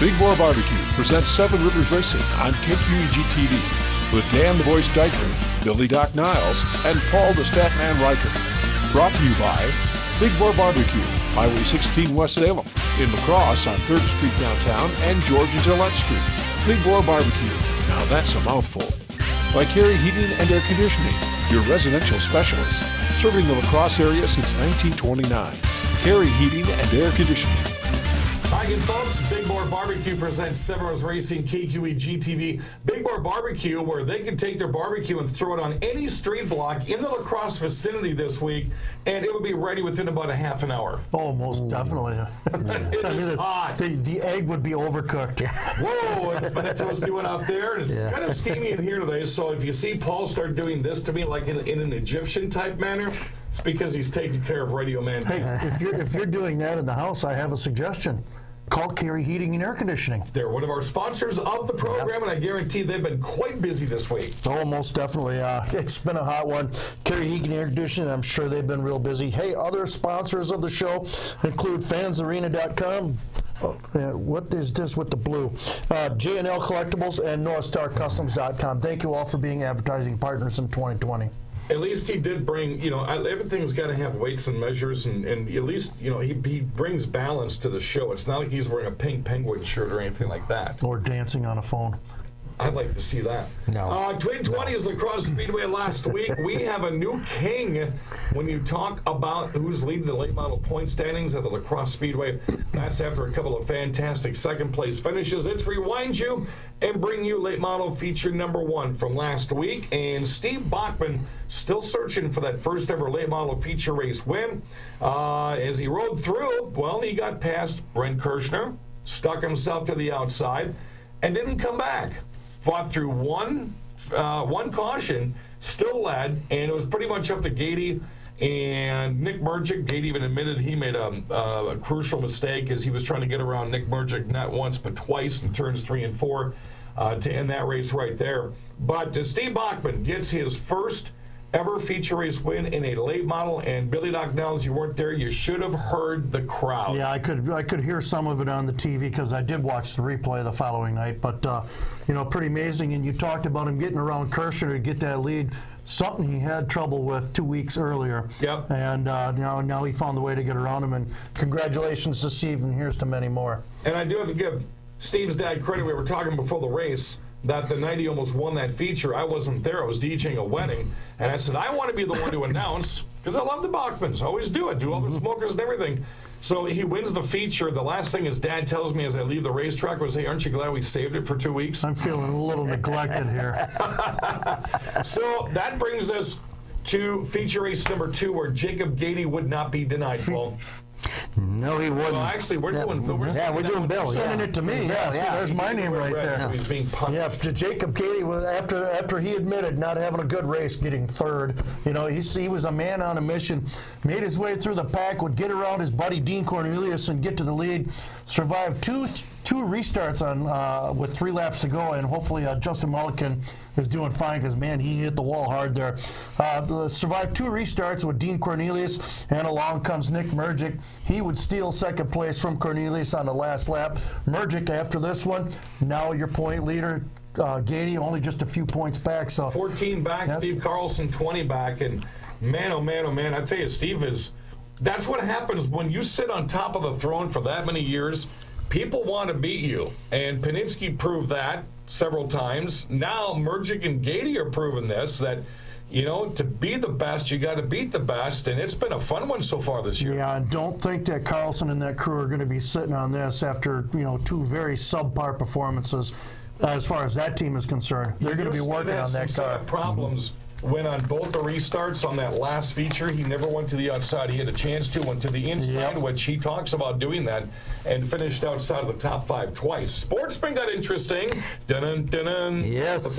Big Boar Barbecue presents Seven Rivers Racing on KQEG TV with Dan the Voice Dykman, Billy Doc Niles, and Paul the Statman Riker. Brought to you by Big Boar Barbecue, Highway 16 West Salem, in La Crosse on 3rd Street downtown and George and Gillette Street. Big Boar Barbecue, now that's a mouthful. By Carey Heating and Air Conditioning, your residential specialist, serving the La Crosse area since 1929. Carey Heating and Air Conditioning. Hi again, folks. Big Boar Barbecue presents Seven Rivers Racing, KQEG TV. Big Boar Barbecue, where they can take their barbecue and throw it on any street block in the La Crosse vicinity this week, and it will be ready within about a half an hour. Oh, most definitely. It is hot. The egg would be overcooked. Whoa, it's Benito's doing out there, and it's kind of steamy in here today, so if you see Paul start doing this to me like in an Egyptian-type manner, it's because he's taking care of Radio Man. Hey, if you're doing that in the house, I have a suggestion. Call Carey Heating and Air Conditioning. They're one of our sponsors of the program, and I guarantee they've been quite busy this week. Oh, most definitely. It's been a hot one. Carey Heating and Air Conditioning, I'm sure they've been real busy. Hey, other sponsors of the show include fansarena.com. What is this with the blue? J&L Collectibles and NorthStarCustoms.com. Thank you all for being advertising partners in 2020. At least he did bring, everything's got to have weights and measures, and at least, he brings balance to the show. It's not like he's wearing a pink penguin shirt or anything like that. Or dancing on a phone. I'd like to see that. No. 2020 is the Crosse Speedway last week. We have a new king when you talk about who's leading the late model point standings at the La Crosse Speedway. That's after a couple of fantastic second-place finishes. Let's rewind you and bring you late model feature number 1 from last week. And Steve Bachman still searching for that first-ever late model feature race win. As he rode through, well, he got past Brent Kirshner, stuck himself to the outside, and didn't come back. Fought through one caution, still led, and it was pretty much up to Gady and Nick Mergic. Gady even admitted he made a crucial mistake as he was trying to get around Nick Mergic not once but twice in turns 3 and 4 to end that race right there. But Steve Bachman gets his first ever feature race win in a late model, and Billy Doc Niles, you weren't there. You should have heard the crowd. Yeah, I could hear some of it on the TV because I did watch the replay the following night. But pretty amazing. And you talked about him getting around Kirshner to get that lead. Something he had trouble with 2 weeks earlier. Yep. And now he found the way to get around him. And congratulations to Steve, and here's to many more. And I do have to give Steve's dad credit. We were talking before the race that the night he almost won that feature, I wasn't there. I was DJing a wedding, and I said, I want to be the one to announce, because I love the Bachmans. I always do it, do all the smokers and everything. So he wins the feature. The last thing his dad tells me as I leave the racetrack was, hey, aren't you glad we saved it for 2 weeks? I'm feeling a little neglected here. So that brings us to feature race number 2, where Jacob Gady would not be denied, Paul. No, he wouldn't. Well, actually, we're doing Bill. We're doing Bill. Sending it to me. Yeah, see, there's my name right there. So he's being punished. Yeah, Jacob Gady was after he admitted not having a good race, getting third. He was a man on a mission. Made his way through the pack, would get around his buddy Dean Cornelius and get to the lead. Survived two restarts on with 3 laps to go, and hopefully Justin Mulliken is doing fine because, man, he hit the wall hard there. Survived 2 restarts with Dean Cornelius, and along comes Nick Mergic. He would steal second place from Cornelius on the last lap. Mergic, after this one, now your point leader. Gady only just a few points back. So 14 back, yep. Steve Carlson 20 back, and man, oh man, I tell you, Steve is. That's what happens when you sit on top of the throne for that many years. People want to beat you, and Paninsky proved that several times. Now Mergic and Gady are proving this, that to be the best, you got to beat the best, and it's been a fun one so far this year. Yeah, and don't think that Carlson and that crew are going to be sitting on this after 2 very subpar performances as far as that team is concerned. They're going to be working on that car. Problems went on both the restarts on that last feature. He never went to the outside. He had a chance to, went to the inside, which he talks about doing that, and finished outside of the top 5 twice. Sportsman got interesting. Dun-dun-dun-dun. Yes,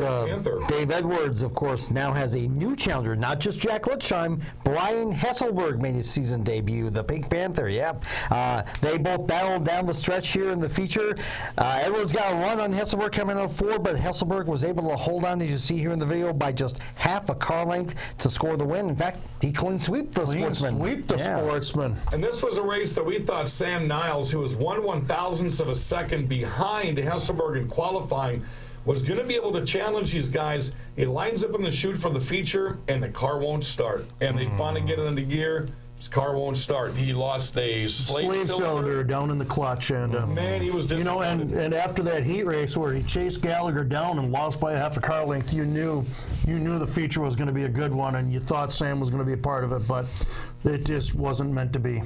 Dave Edwards, of course, now has a new challenger, not just Jack Litzheim. Brian Hesselberg made his season debut, the Pink Panther, They both battled down the stretch here in the feature. Edwards got a run on Hesselberg coming out 4, but Hesselberg was able to hold on, as you see here in the video, by just half a car length to score the win. In fact, he clean sweep the sportsman. Sweep the sportsman. And this was a race that we thought Sam Niles, who was 1/1000th of a second behind Hasselberg in qualifying, was going to be able to challenge these guys. He lines up in the chute for the feature, and the car won't start. And they finally get it into gear. His car won't start. He lost a slave cylinder down in the clutch, and man, he was disappointed. and after that heat race where he chased Gallagher down and lost by a half a car length, you knew the feature was going to be a good one, and you thought Sam was going to be a part of it, but it just wasn't meant to be.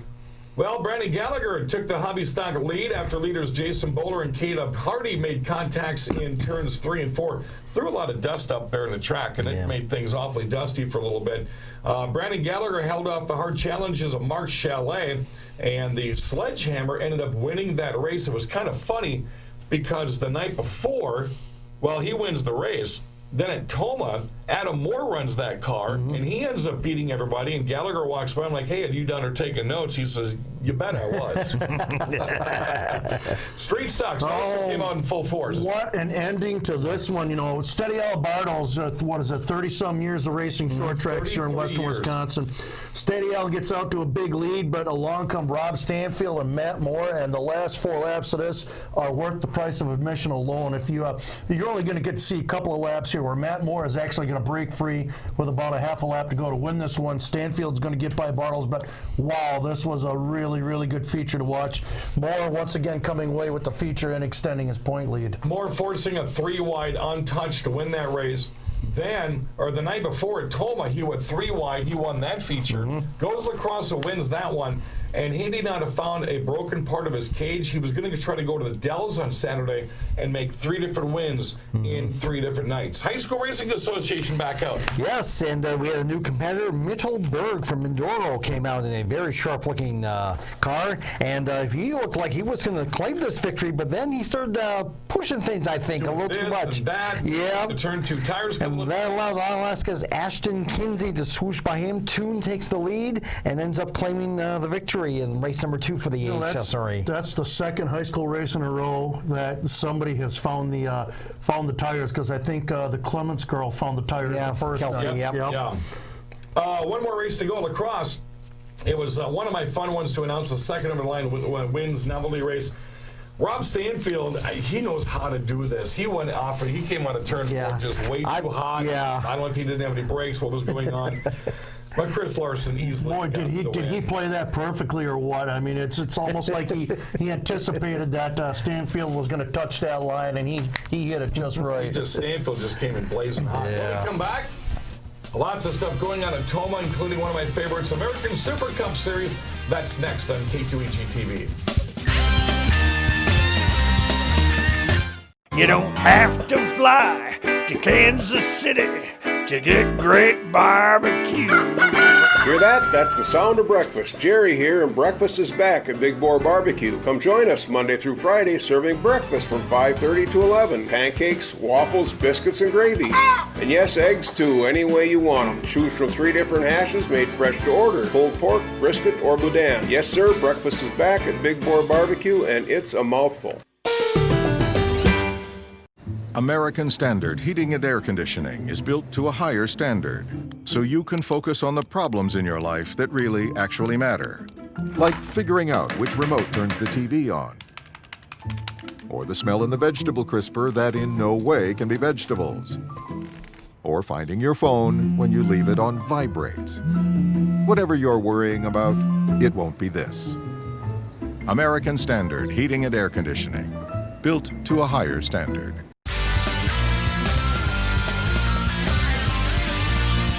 Well, Brandon Gallagher took the hobby stock lead after leaders Jason Bowler and Caleb Hardy made contacts in turns 3 and 4. Threw a lot of dust up there in the track, and it made things awfully dusty for a little bit. Brandon Gallagher held off the hard challenges of Mark Chalet, and the Sledgehammer ended up winning that race. It was kind of funny because the night before, well, he wins the race. Then at Tomah, Adam Moore runs that car, and he ends up beating everybody. And Gallagher walks by. I'm like, "Hey, have you done or taken notes?" He says, "You bet I was." Street stocks also came out in full force. What an ending to this one! You know, Steady Al Bartles, 30-some years of racing short tracks here in western Wisconsin. Steady Al gets out to a big lead, but along come Rob Stanfield and Matt Moore, and the last 4 laps of this are worth the price of admission alone. If you're only going to get to see a couple of laps here, where Matt Moore is actually going to break free with about a half a lap to go to win this one. Stanfield's going to get by Bartles, but wow, this was a really, really good feature to watch. Moore once again coming away with the feature and extending his point lead. Moore forcing a 3-wide untouched to win that race. Then, or the night before at Tomah, he went 3-wide. He won that feature. Goes Lacrosse and wins that one. And he did not have found a broken part of his cage. He was going to try to go to the Dells on Saturday and make 3 different wins in 3 different nights. High School Racing Association back out. Yes, and we had a new competitor, Mitchell Berg from Mindoro, came out in a very sharp-looking car. And he looked like he was going to claim this victory, but then he started pushing things, I think, a little too much. And that, the turn 2 tires. And that allows Alaska's Ashton Kinsey to swoosh by him. Toon takes the lead and ends up claiming the victory in race number 2 for the HSRA. That's the second high school race in a row that somebody has found the tires, because I think the Clements girl found the tires the first Kelsey, time. One more race to go, Lacrosse. It was one of my fun ones to announce the second of the line wins novelty race. Rob Stanfield, he knows how to do this. He went off, and he came out of turn 4 just way too hot. I don't know if he didn't have any brakes, what was going on. But Chris Larson easily. Boy, did he play that perfectly or what? I mean, it's almost like he anticipated that Stanfield was going to touch that line, and he hit it just right. Stanfield just came in blazing hot. When we come back, lots of stuff going on at Tomah, including one of my favorites, American Super Cup Series. That's next on K2EG TV. You don't have to fly to Kansas City to get great barbecue. Hear that? That's the sound of breakfast. Jerry here, and breakfast is back at Big Boar Barbecue. Come join us Monday through Friday, serving breakfast from 5:30 to 11. Pancakes, waffles, biscuits, and gravy. And yes, eggs too, any way you want them. Choose from 3 different hashes made fresh to order. Pulled pork, brisket, or boudin. Yes, sir, breakfast is back at Big Boar Barbecue, and it's a mouthful. American Standard Heating and Air Conditioning is built to a higher standard, so you can focus on the problems in your life that really actually matter. Like figuring out which remote turns the TV on, or the smell in the vegetable crisper that in no way can be vegetables, or finding your phone when you leave it on vibrate. Whatever you're worrying about, it won't be this. American Standard Heating and Air Conditioning, built to a higher standard.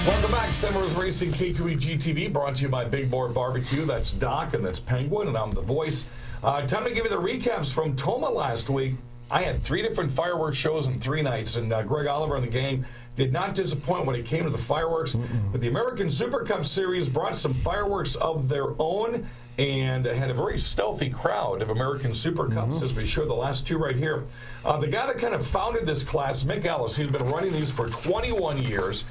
Welcome back, Summers Racing K2EG TV, brought to you by Big Boar Barbecue. That's Doc, and that's Penguin, and I'm the voice. Time to give you the recaps from Tomah last week. I had 3 different fireworks shows in 3 nights, and Greg Oliver and the gang did not disappoint when it came to the fireworks. But the American Super Cup Series brought some fireworks of their own and had a very stealthy crowd of American Super Cups, as we show the last 2 right here. The guy that kind of founded this class, Mick Ellis, he's been running these for 21 years.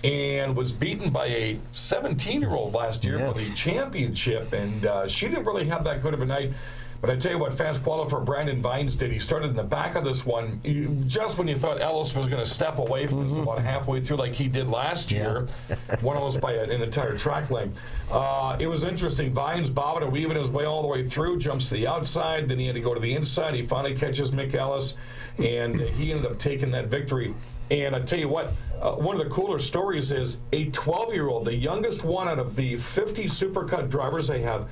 And was beaten by a 17-year-old last year for the championship, and she didn't really have that good of a night. But I tell you what, fast qualifier Brandon Vines did. He started in the back of this one. Just when you thought Ellis was going to step away from this about halfway through like he did last year, won almost by an entire track length. It was interesting. Vines bobbing and weaving his way all the way through, jumps to the outside, then he had to go to the inside. He finally catches Mick Ellis, and he ended up taking that victory. And I tell you what, one of the cooler stories is a 12-year-old, the youngest one out of the 50 Supercut drivers they have,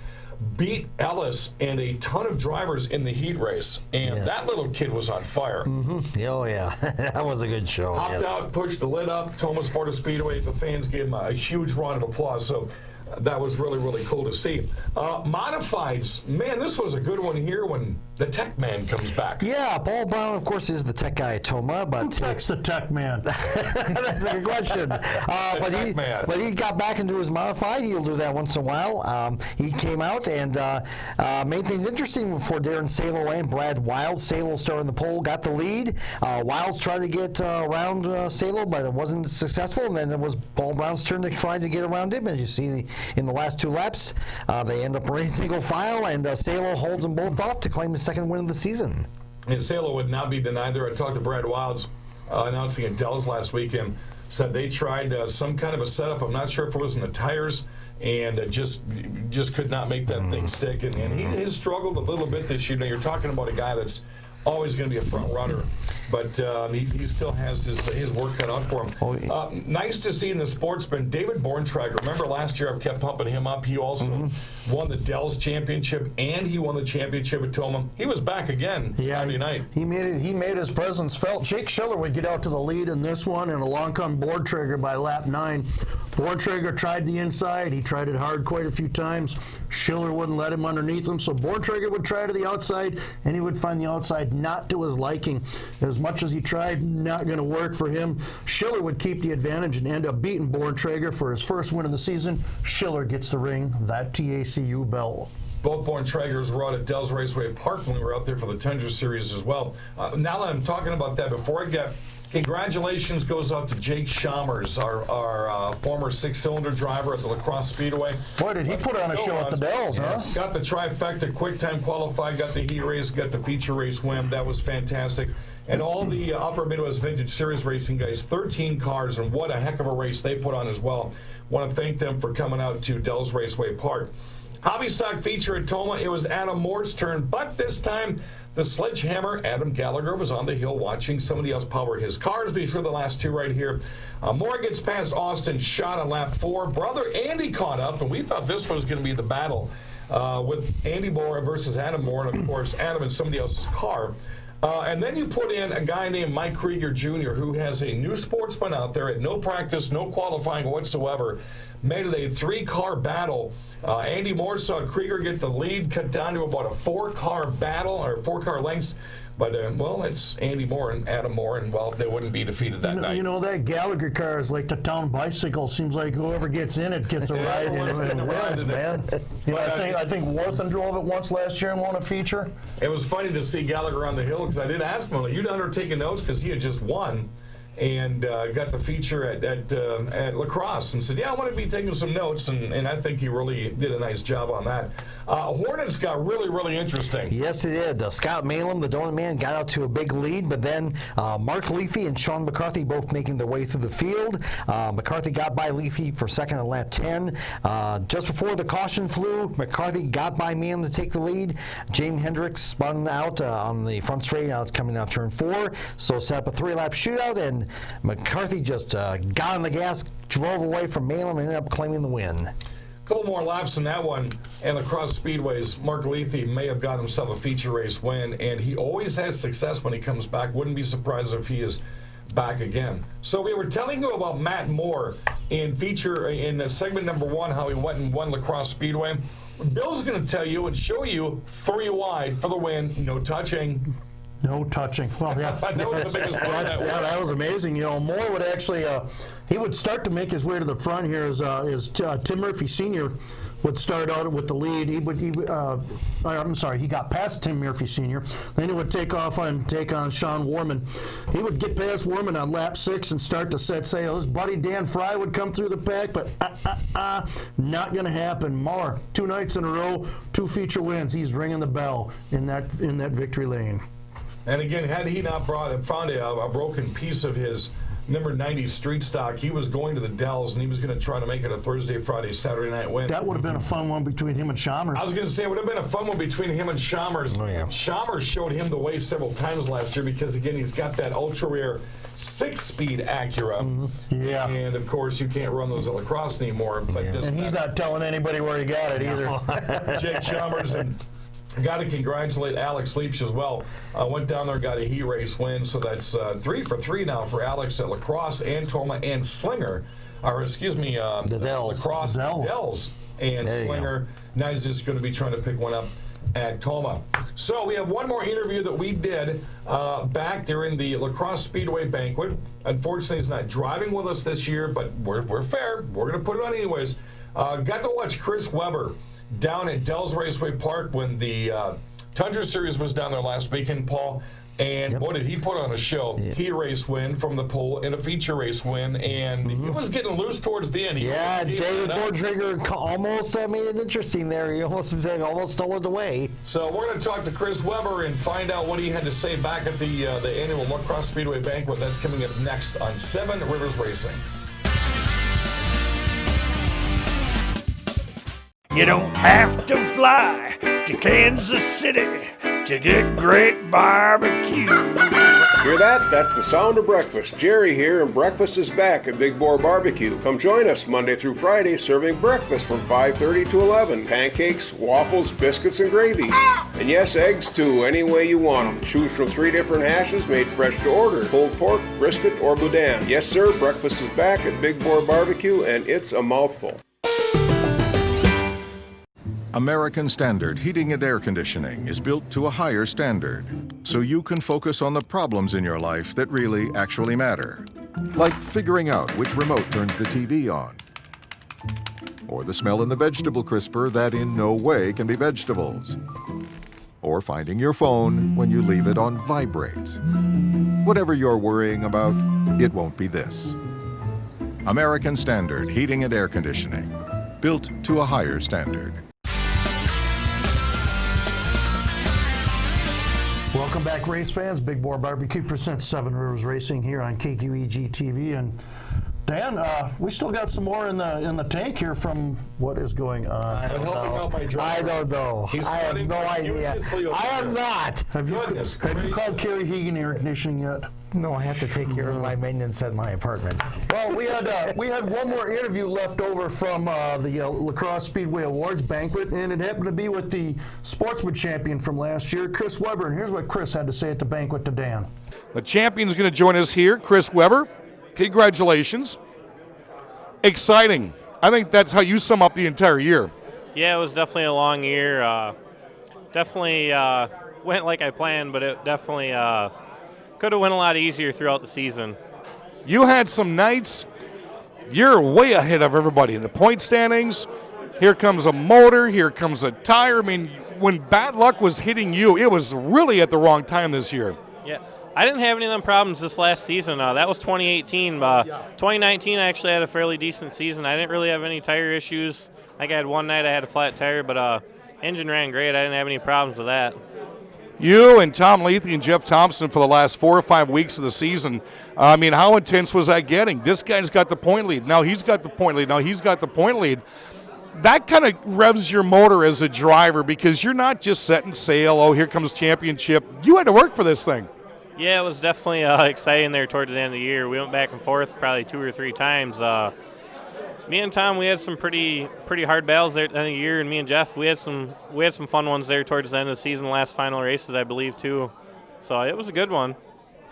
beat Ellis and a ton of drivers in the heat race. And that little kid was on fire. Oh, yeah. That was a good show. Hopped out, pushed the lid up, Tomah Sparta Speedway. The fans gave him a huge round of applause. So that was really, really cool to see. Modifieds, man, this was a good one here when the Tech Man comes back. Yeah, Paul Brown, of course, is the tech guy at Tomah. But Who techs the Tech Man? that's a good question. But he got back into his modified. He'll do that once in a while. He came out and made things interesting before Darren Salo and Brad Wild. Salo started the pole, got the lead. Wilds tried to get around Salo, but it wasn't successful. And then it was Paul Brown's turn to try to get around him. As you see in the last 2 laps, they end up running single file, and Salo holds them both off to claim his second win of the season. And Salo would not be denied there. I talked to Brad Wilds announcing at Dell's last weekend. Said they tried some kind of a setup. I'm not sure if it was in the tires, and just could not make that thing stick. And he has struggled a little bit this year. Now you're talking about a guy that's always going to be a front runner, but he still has his work cut out for him. Nice to see in the sportsman, David Borntrager. Remember last year I kept pumping him up. He also won the Dell's championship, and he won the championship at Tomah. He was back again Saturday night. He made his presence felt. Jake Schiller would get out to the lead in this one, and along come Borntrager by lap 9. Borntrager tried the inside. He tried it hard quite a few times. Schiller wouldn't let him underneath him, so Borntrager would try to the outside, and he would find the outside not to his liking. As much as he tried, not going to work for him. Schiller would keep the advantage and end up beating Borntrager for his first win of the season. Schiller gets to ring that TACU bell. Both Borntragers were out at Dells Raceway Park when we were out there for the Tundra Series as well. Now that I'm talking about that, before I get congratulations goes out to Jake Chalmers, our former 6-cylinder driver at the Crosse Speedway. Boy, did he put on a show at the Dells, huh? Got the trifecta, quick time qualified, got the heat race, got the feature race win. That was fantastic. And all the Upper Midwest Vintage Series racing guys, 13 cars, and what a heck of a race they put on as well. Want to thank them for coming out to Dells Raceway Park. Hobby stock feature at Tomah, it was Adam Moore's turn, but this time the sledgehammer, Adam Gallagher, was on the hill watching somebody else power his cars. Be sure the last two right here. Moore gets past Austin Schott on lap 4. Brother Andy caught up, and we thought this was going to be the battle with Andy Moore versus Adam Moore, and of course Adam in somebody else's car. And then you put in a guy named Mike Krieger Jr., who has a new sportsman out there at no practice, no qualifying whatsoever. Made it a 3-car battle. Andy Moore saw Krieger get the lead, cut down to about a 4-car battle, or 4-car lengths. But, well, it's Andy Moore and Adam Moore, and, well, they wouldn't be defeated that night. You know, that Gallagher car is like the town bicycle. Seems like whoever gets in it gets a ride and wins, man. You know, I think Warthen drove it once last year and won a feature. It was funny to see Gallagher on the hill, because I did ask him, you'd undertaken notes, because he had just won. And got the feature at La Crosse, and said, yeah, I want to be taking some notes, and I think he really did a nice job on that. Hornets got really, really interesting. Yes, it did. Scott Malem, the Donut Man, got out to a big lead, but then Mark Leafy and Sean McCarthy both making their way through the field. McCarthy got by Leafy for second on lap 10. Just before the caution flew, McCarthy got by Malem to take the lead. James Hendricks spun out on the front straight out coming out turn 4, so set up a 3-lap shootout, and McCarthy just got on the gas, drove away from Malem, and ended up claiming the win. A couple more laps in that one, and the Crosse Speedways, Mark Leafy may have got himself a feature race win, and he always has success when he comes back. Wouldn't be surprised if he is back again. So we were telling you about Matt Moore in segment number 1, how he went and won La Crosse Speedway. Bill's going to tell you and show you 3 wide for the win, no touching. No touching. Well, yeah. That was the biggest part of that. That was amazing. You know, Moore would actually, he would start to make his way to the front here as Tim Murphy Sr. would start out with the lead. He got past Tim Murphy Sr. Then he would take on Sean Warman. He would get past Warman on lap 6 and start to set sail. His buddy Dan Fry would come through the pack, but not going to happen. Muller, 2 nights in a row, 2 feature wins. He's ringing the bell in that victory lane. And again, had he not found a broken piece of his number 90 street stock, he was going to the Dells, and he was going to try to make it a Thursday, Friday, Saturday night win. That would have been a fun one between him and Chalmers. I was going to say it would have been a fun one between him and Chalmers. Oh, yeah. Chalmers showed him the way several times last year because, again, he's got that ultra-rare 6-speed Acura. Mm-hmm. Yeah. And, of course, you can't run those at lacrosse anymore. But And he's not telling anybody where he got it either. Jake Chalmers, and got to congratulate Alex Leach as well. Went down there, got a heat race win, so that's 3 for 3 now for Alex at lacrosse and Tomah and Slinger. The Dells. Lacrosse, Dells, and Slinger. Now he's just going to be trying to pick one up at Tomah. So we have one more interview that we did back during the Crosse Speedway Banquet. Unfortunately, he's not driving with us this year, but we're fair. We're going to put it on anyways. Got to watch Chris Weber down at Dells Raceway Park when the Tundra Series was down there last weekend, Paul. And boy, did he put on a show. Yeah. Heat race win from the pole and a feature race win. And he was getting loose towards the end. David Bortrigger almost made it interesting there. He almost stole it away. So we're going to talk to Chris Weber and find out what he had to say back at the annual Crosse Speedway Banquet. That's coming up next on 7 Rivers Racing. You don't have to fly to Kansas City to get great barbecue. Hear that? That's the sound of breakfast. Jerry here, and breakfast is back at Big Boar Barbecue. Come join us Monday through Friday, serving breakfast from 5:30 to 11. Pancakes, waffles, biscuits, and gravy. And yes, eggs too, any way you want them. Choose from 3 different hashes made fresh to order: pulled pork, brisket, or boudin. Yes, sir, breakfast is back at Big Boar Barbecue, and it's a mouthful. American Standard Heating and Air Conditioning is built to a higher standard, so you can focus on the problems in your life that really actually matter. Like figuring out which remote turns the TV on, or the smell in the vegetable crisper that in no way can be vegetables, or finding your phone when you leave it on vibrate. Whatever you're worrying about, it won't be this. American Standard Heating and Air Conditioning, built to a higher standard. Welcome back, race fans. Big Boar Barbecue presents 7 Rivers Racing here on KQEG TV. And Dan, we still got some more in the tank here from what is going on. I don't know. I have no idea. I am not. Have you called Kerry Hegan Air Conditioning yet? No, I have to take care of my maintenance at my apartment. Well, we had one more interview left over from the Crosse Speedway Awards Banquet, and it happened to be with the sportsman champion from last year, Chris Weber. And here's what Chris had to say at the banquet to Dan. The champion's going to join us here, Chris Weber. Congratulations. Exciting. I think that's how you sum up the entire year. Yeah, it was definitely a long year. Definitely went like I planned, but it definitely could have went a lot easier throughout the season. You had some nights, you're way ahead of everybody in the point standings. Here comes a motor, here comes a tire. I mean, when bad luck was hitting you, it was really at the wrong time this year. Yeah, I didn't have any of them problems this last season. That was 2018. 2019, I actually had a fairly decent season. I didn't really have any tire issues. Like I had one night I had a flat tire, but engine ran great. I didn't have any problems with that. You and Tom Lethe and Jeff Thompson for the last 4 or 5 weeks of the season, I mean, how intense was that getting? This guy's got the point lead. Now he's got the point lead. Now he's got the point lead. That kind of revs your motor as a driver because you're not just setting sail, oh, here comes championship. You had to work for this thing. Yeah, it was definitely exciting there towards the end of the year. We went back and forth probably 2 or 3 times. Me and Tom, we had some pretty hard battles there at the end of the year, and me and Jeff, we had some fun ones there towards the end of the season, the last final races, I believe, too. So it was a good one.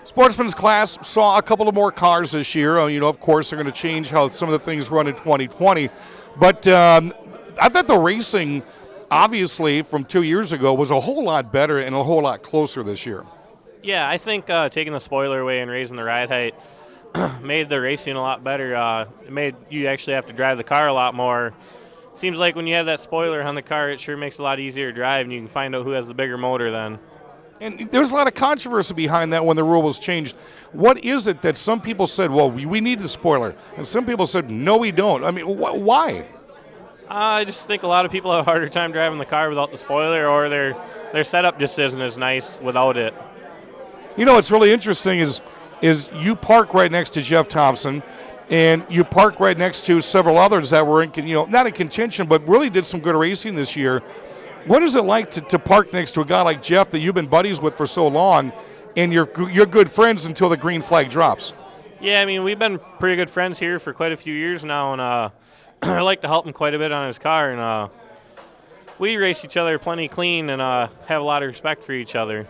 Sportsman's class saw a couple of more cars this year. You know, of course, they're going to change how some of the things run in 2020. But I thought the racing, obviously, from 2 years ago was a whole lot better and a whole lot closer this year. Yeah, I think taking the spoiler away and raising the ride height made the racing a lot better. It made you actually have to drive the car a lot more. seems like when you have that spoiler on the car, it sure makes it a lot easier to drive, and you can find out who has the bigger motor then. And there's a lot of controversy behind that when the rule was changed. What is it that some people said, well, we need the spoiler, and some people said, no, we don't? I mean, why? I just think a lot of people have a harder time driving the car without the spoiler, or their setup just isn't as nice without it. You know, what's really interesting is you park right next to Jeff Thompson, and you park right next to several others that were not in contention, but really did some good racing this year. What is it like to park next to a guy like Jeff that you've been buddies with for so long, and you're good friends until the green flag drops? Yeah, I mean, we've been pretty good friends here for quite a few years now, and I like to help him quite a bit on his car, and we race each other plenty clean and have a lot of respect for each other.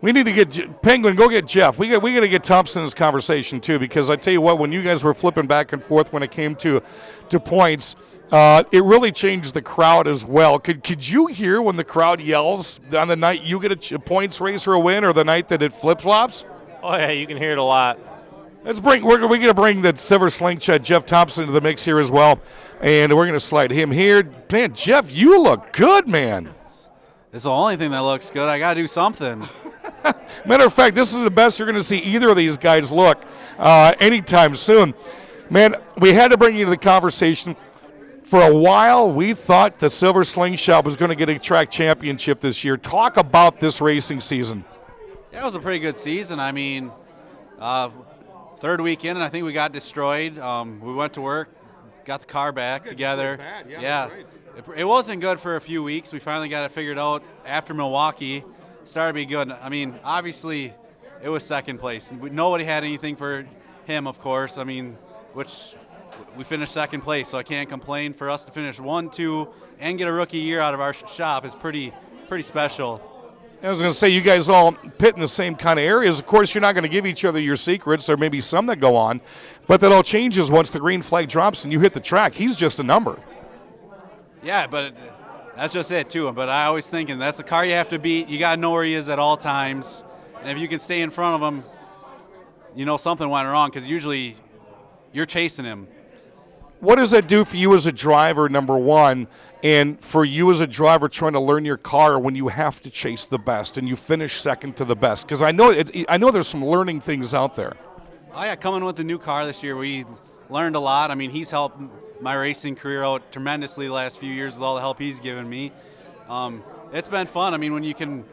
We need to get Penguin. Go get Jeff. We got to get Thompson in this conversation too, because I tell you what, when you guys were flipping back and forth when it came to points, it really changed the crowd as well. Could you hear when the crowd yells on the night you get a points race or a win, or the night that it flip flops? Oh yeah, you can hear it a lot. We're going to bring the Silver Slingshot Jeff Thompson into the mix here as well, and we're going to slide him here. Man, Jeff, you look good, man. It's the only thing that looks good. I got to do something. Matter of fact, this is the best you're going to see either of these guys look anytime soon. Man, we had to bring you to the conversation. For a while, we thought the Silver Slingshot was going to get a track championship this year. Talk about this racing season. Yeah, it was a pretty good season. I mean, third weekend, and I think we got destroyed. We went to work, got the car back together. Yeah. It wasn't good for a few weeks. We finally got it figured out after Milwaukee. Started to be good. I mean, obviously, it was second place. Nobody had anything for him, of course. I mean, which we finished second place, so I can't complain. For us to finish 1, 2, and get a rookie year out of our shop is pretty special. I was going to say, you guys all pit in the same kind of areas. Of course, you're not going to give each other your secrets. There may be some that go on, but that all changes once the green flag drops and you hit the track. He's just a number. Yeah, but that's just it, too. But I always thinking that's the car you have to beat. You got to know where he is at all times. And if you can stay in front of him, you know something went wrong, because usually you're chasing him. What does that do for you as a driver, number one, and for you as a driver trying to learn your car when you have to chase the best and you finish second to the best? Because I know there's some learning things out there. Oh, yeah, coming with the new car this year, we learned a lot. I mean, he's helped my racing career out tremendously the last few years with all the help he's given me. It's been fun. I mean, when you can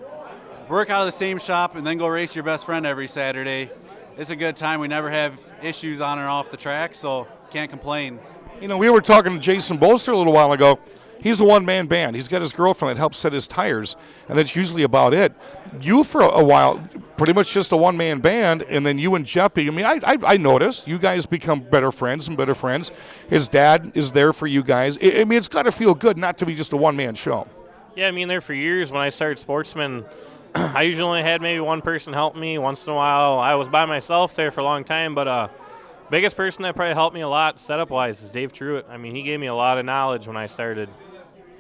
work out of the same shop and then go race your best friend every Saturday, it's a good time. We never have issues on or off the track, so can't complain. You know, we were talking to Jason Bolster a little while ago. He's a one-man band. He's got his girlfriend that helps set his tires, and that's usually about it. You, for a while, pretty much just a one-man band, and then you and Jeppy. I mean, I noticed you guys become better friends and better friends. His dad is there for you guys. I mean, it's got to feel good not to be just a one-man show. Yeah, I mean, there for years when I started Sportsman, I usually only had maybe one person help me. Once in a while, I was by myself there for a long time, but biggest person that probably helped me a lot setup-wise is Dave Truitt. I mean, he gave me a lot of knowledge when I started.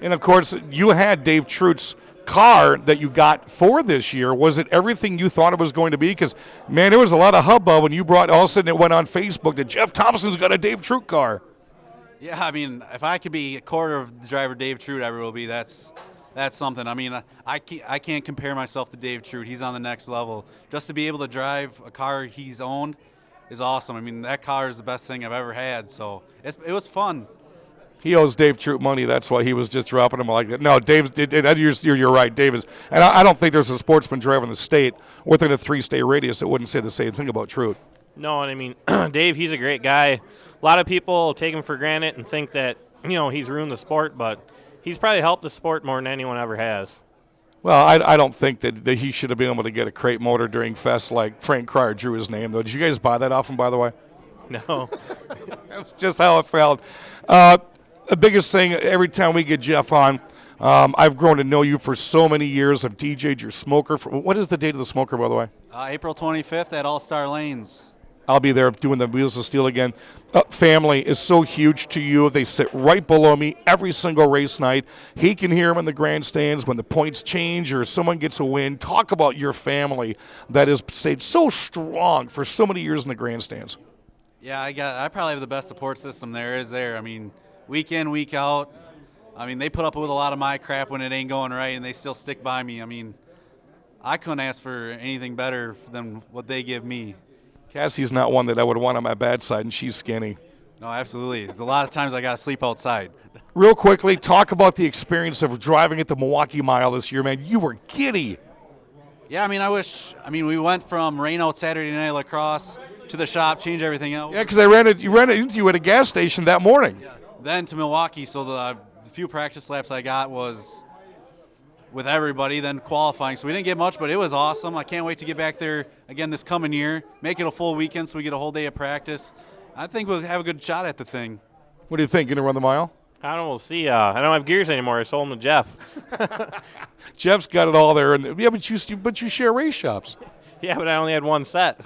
And, of course, you had Dave Truitt's car that you got for this year. Was it everything you thought it was going to be? Because, man, there was a lot of hubbub when you brought, all of a sudden it went on Facebook that Jeff Thompson's got a Dave Truitt car. Yeah, I mean, if I could be a quarter of the driver Dave Truitt ever will be, that's something. I mean, I can't compare myself to Dave Truitt. He's on the next level. Just to be able to drive a car he's owned is awesome. I mean, that car is the best thing I've ever had, so it was fun. He owes Dave Truitt money. That's why he was just dropping him like that. No, Dave, you're right, Dave is. And I don't think there's a sportsman driver in the state within a 3-state radius that wouldn't say the same thing about Truitt. No, and I mean, Dave, he's a great guy. A lot of people take him for granted and think that, he's ruined the sport, but he's probably helped the sport more than anyone ever has. Well, I don't think that he should have been able to get a crate motor during Fest like Frank Cryer drew his name, though. Did you guys buy that off him, by the way? No. That's just how it felt. The biggest thing, every time we get Jeff on, I've grown to know you for so many years. I've DJ'd your smoker. What is the date of the smoker, by the way? April 25th at All-Star Lanes. I'll be there doing the Wheels of Steel again. Family is so huge to you. They sit right below me every single race night. He can hear them in the grandstands when the points change or someone gets a win. Talk about your family that has stayed so strong for so many years in the grandstands. Yeah, I probably have the best support system there is there. I mean, week in, week out. I mean, they put up with a lot of my crap when it ain't going right, and they still stick by me. I mean, I couldn't ask for anything better than what they give me. Cassie's not one that I would want on my bad side, and she's skinny. No, absolutely. There's a lot of times I got to sleep outside. Real quickly, talk about the experience of driving at the Milwaukee Mile this year, man. You were giddy. Yeah, I mean, we went from rain out Saturday night lacrosse to the shop, change everything out. Yeah, because you ran into you at a gas station that morning. Yeah. Then to Milwaukee, so the few practice laps I got was with everybody, then qualifying. So we didn't get much, but it was awesome. I can't wait to get back there again this coming year, make it a full weekend so we get a whole day of practice. I think we'll have a good shot at the thing. What do you think? Going to run the mile? I don't know. We'll see. I don't have gears anymore. I sold them to Jeff. Jeff's got it all there. And yeah, but you share race shops. Yeah, but I only had one set.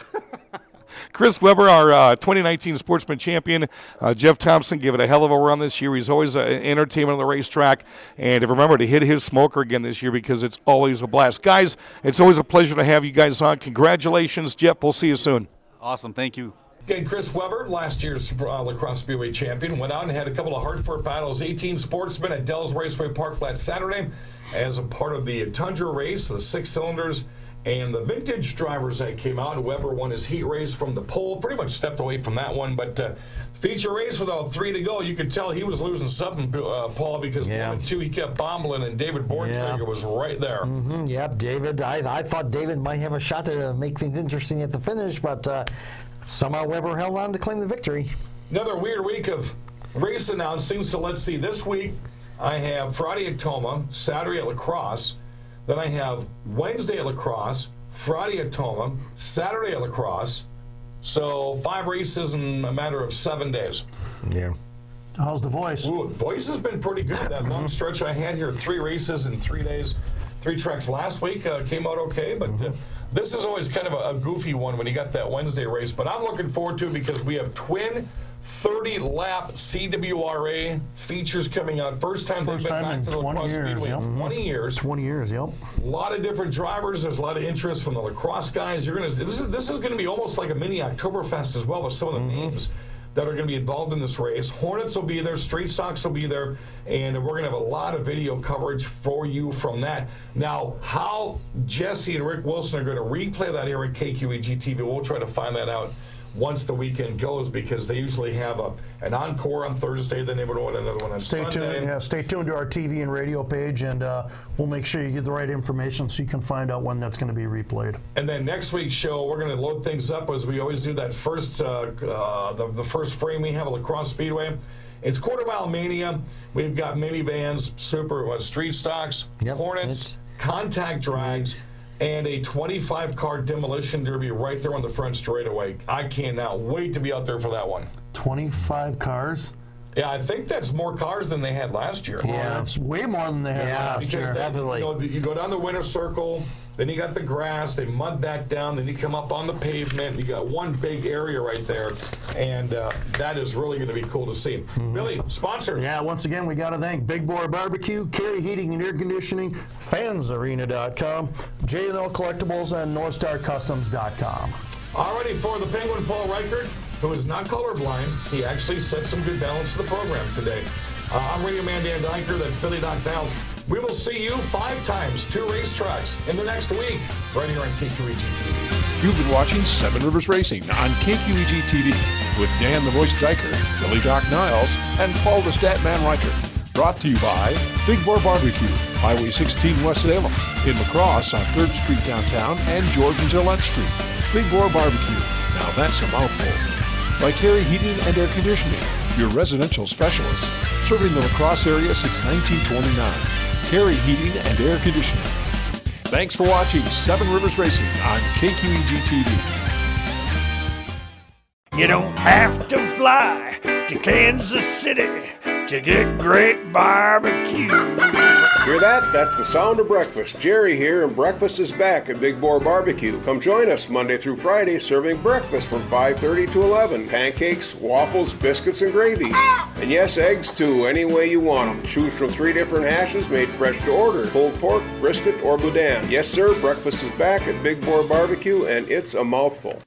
Chris Weber, our 2019 Sportsman Champion. Jeff Thompson gave it a hell of a run this year. He's always an entertainment on the racetrack. And remember to hit his smoker again this year because it's always a blast. Guys, it's always a pleasure to have you guys on. Congratulations, Jeff. We'll see you soon. Awesome. Thank you. Okay, Chris Weber, last year's lacrosse speedway champion, went out and had a couple of hard-fought battles. 18 sportsmen at Dells Raceway Park last Saturday as a part of the Tundra race, the 6 cylinders, and the vintage drivers that came out. Weber won his heat race from the pole, pretty much stepped away from that one, but feature race without 3 to go. You could tell he was losing something, Paul, because 1 and 2 he kept bombling, and David Borntrager was right there. Yep, David. I thought David might have a shot to make things interesting at the finish, but somehow Weber held on to claim the victory. Another weird week of race announcing. So let's see. This week I have Friday at Tomah, Saturday at Lacrosse. Then I have Wednesday at Lacrosse, Friday at Tomah, Saturday at Lacrosse. So 5 races in a matter of 7 days. Yeah. How's the voice? Ooh, voice has been pretty good. That long stretch I had here, 3 races in 3 days. 3 tracks last week came out okay, but this is always kind of a goofy one when you got that Wednesday race. But I'm looking forward to it because we have twin 30-lap CWRA features coming out. First time they've been back to the Crosse Speedway in 20 years. 20 years, yep. A lot of different drivers. There's a lot of interest from the lacrosse guys. This is going to be almost like a mini Oktoberfest as well with some of the names that are going to be involved in this race. Hornets will be there, Street Stocks will be there, and we're going to have a lot of video coverage for you from that. Now, how Jesse and Rick Wilson are going to replay that here at KQEG TV, we'll try to find that out once the weekend goes, because they usually have an encore on Thursday, then they would want another one on Sunday. Stay tuned to our TV and radio page, and we'll make sure you get the right information so you can find out when that's going to be replayed. And then next week's show, we're going to load things up as we always do. That first, the first frame we have at Crosse Speedway. It's Quarter Mile Mania. We've got minivans, street stocks, Hornets, contact drags, and a 25-car demolition derby right there on the front straightaway. I cannot wait to be out there for that one. 25 cars? Yeah, I think that's more cars than they had last year. Yeah, it's way more than they had last year. Definitely. You go down the winter circle, then you got the grass, they mud that down, then you come up on the pavement, you got one big area right there, and that is really going to be cool to see. Billy, sponsor. Yeah, once again, we got to thank Big Boar Barbecue, Carey Heating and Air Conditioning, Fansarena.com, J&L Collectibles, and NorthstarCustoms.com. Alrighty, for the Penguin, Paul Reichert, who is not colorblind. He actually set some good balance to the program today. I'm Radio Man Dan Dyker. That's Billy Doc Niles. We will see you 5 times, 2 racetracks in the next week, right here on KQEG TV. You've been watching 7 Rivers Racing on KQEG TV with Dan the Voice Dyker, Billy Doc Niles, and Paul the Statman Reichert. Brought to you by Big Boar Barbecue, Highway 16 West Salem, in Lacrosse on 3rd Street downtown and George and Gillette Street. Big Boar Barbecue. Now that's a mouthful. By Carey Heating and Air Conditioning, your residential specialist, serving the Lacrosse area since 1929. Carey Heating and Air Conditioning. Thanks for watching 7 Rivers Racing on KQEG TV. You don't have to fly to Kansas City to get great barbecue. Hear that? That's the sound of breakfast. Jerry here, and breakfast is back at Big Boar Barbecue. Come join us Monday through Friday, serving breakfast from 5:30 to 11. Pancakes, waffles, biscuits, and gravy. And yes, eggs too, any way you want them. Choose from 3 different hashes made fresh to order. Pulled pork, brisket, or boudin. Yes, sir, breakfast is back at Big Boar Barbecue, and it's a mouthful.